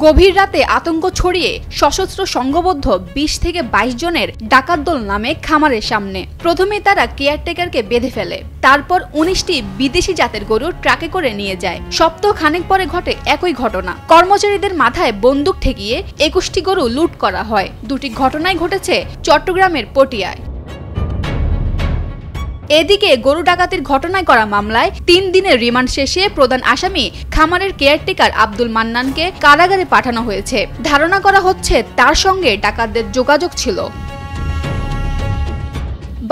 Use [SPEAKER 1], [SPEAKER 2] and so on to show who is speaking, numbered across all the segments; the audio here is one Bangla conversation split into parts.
[SPEAKER 1] গভীর রাতে আতঙ্ক ছড়িয়ে সশস্ত্র সংঘবদ্ধ ২০ থেকে ২২ জনের ডাকাত দল নামে খামারের সামনে। প্রথমে তারা কেয়ারটেকারকে বেঁধে ফেলে, তারপর ১৯টি বিদেশি জাতের গরু ট্রাকে করে নিয়ে যায়। সপ্তাহ খানেক পরে ঘটে একই ঘটনা। কর্মচারীদের মাথায় বন্দুক ঠেকিয়ে ২১টি গরু লুট করা হয়। দুটি ঘটনাই ঘটেছে চট্টগ্রামের পটিয়ায়। এদিকে গরু ডাকাতির ঘটনায় করা মামলায় ৩ দিনের রিমান্ড শেষে প্রধান আসামি খামারের কেয়ারটেকার আব্দুল মান্নানকে কারাগারে পাঠানো হয়েছে। ধারণা করা হচ্ছে তার সঙ্গে ডাকাতদের যোগাযোগ ছিল।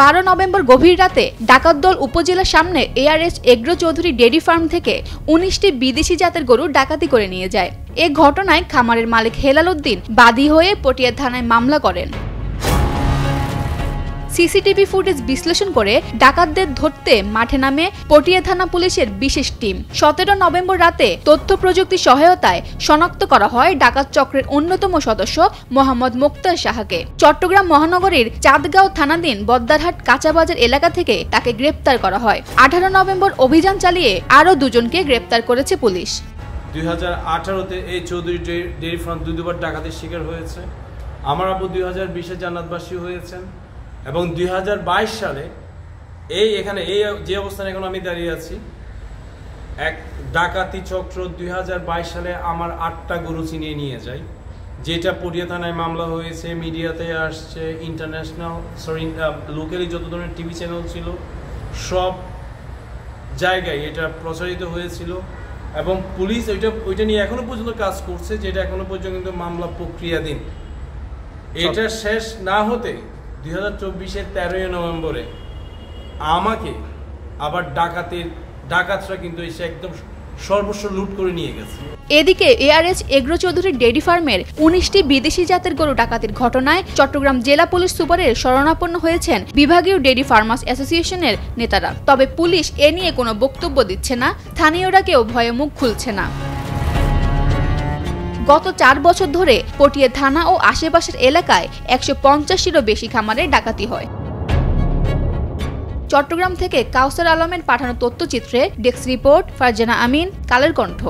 [SPEAKER 1] ১২ নভেম্বর গভীর রাতে ডাকাত দল উপজেলার সামনে ARS agro Chowdhury dairy farm থেকে ১৯টি বিদেশি জাতের গরু ডাকাতি করে নিয়ে যায়। এ ঘটনায় খামারের মালিক হেলাল উদ্দিন বাদী হয়ে পটিয়া থানায় মামলা করেন। সিসিটিভি ফুটেজ বিশ্লেষণ করে ডাকাতদের ধরতে মাঠে নামে পটিয়া থানা পুলিশের বিশেষ টিম। ১৭ নভেম্বর রাতে তথ্য প্রযুক্তি সহায়তায় শনাক্ত করা হয় ডাকাত চক্রের অন্যতম সদস্য মোহাম্মদ মোক্তার সাহাকে। চট্টগ্রাম মহানগরীর চাঁদগাঁও থানাধীন বদ্দারহাট কাঁচাবাজার এলাকা থেকে তাকে গ্রেপ্তার করা হয়। ১৮ নভেম্বর অভিযান চালিয়ে আরও দুজনকে গ্রেপ্তার করেছে পুলিশ।
[SPEAKER 2] ২০১৮-তে এই চৌধুরী ডেইরি ফার্ম দুবার ডাকাতির শিকার হয়েছে। আমার আব্বু ২০২০-এ জান্নাতবাসী হয়েছেন এবং ২০২২ সালে এখানে যে অবস্থানে এখন আমি দাঁড়িয়ে আছি, এক ডাকাতি চক্র ২০২২ সালে আমার ৮টা গরু ছিনিয়ে নিয়ে যায়, যেটা পটিয়া থানায় মামলা হয়েছে, মিডিয়াতে আসছে, ইন্টারন্যাশনাল লোকালি যত ধরনের টিভি চ্যানেল ছিল সব জায়গায় এটা প্রচারিত হয়েছিল এবং পুলিশ ওইটা নিয়ে এখনো পর্যন্ত কাজ করছে, যেটা এখনো পর্যন্ত মামলা প্রক্রিয়াধীন। এটা শেষ না হতে ২০২৪-এর ১৩ নভেম্বরে আমাকে আবার ডাকাতরা কিন্তু এসে একদম সর্বস্ব লুট করে নিয়ে গেছে।
[SPEAKER 1] এদিকে ARS এগ্রো চৌধুরী ডেইরি ফার্মের ১৯টি বিদেশি জাতের গরু ডাকাতির ঘটনায় চট্টগ্রাম জেলা পুলিশ সুপারের শরণাপন্ন হয়েছেন বিভাগীয় ডেইরি ফার্মার্স অ্যাসোসিয়েশনের নেতারা। তবে পুলিশ এ নিয়ে কোনো বক্তব্য দিচ্ছে না, স্থানীয়রা কেউ ভয়ে মুখ খুলছে না। গত ৪ বছর ধরে পটিয়া থানা ও আশেপাশের এলাকায় ১৫০টিরও বেশি খামারে ডাকাতি হয়। চট্টগ্রাম থেকে কাউসার আলমের পাঠানো তথ্যচিত্রে ডেস্ক রিপোর্ট, ফারজানা আমিন, কালের কণ্ঠ।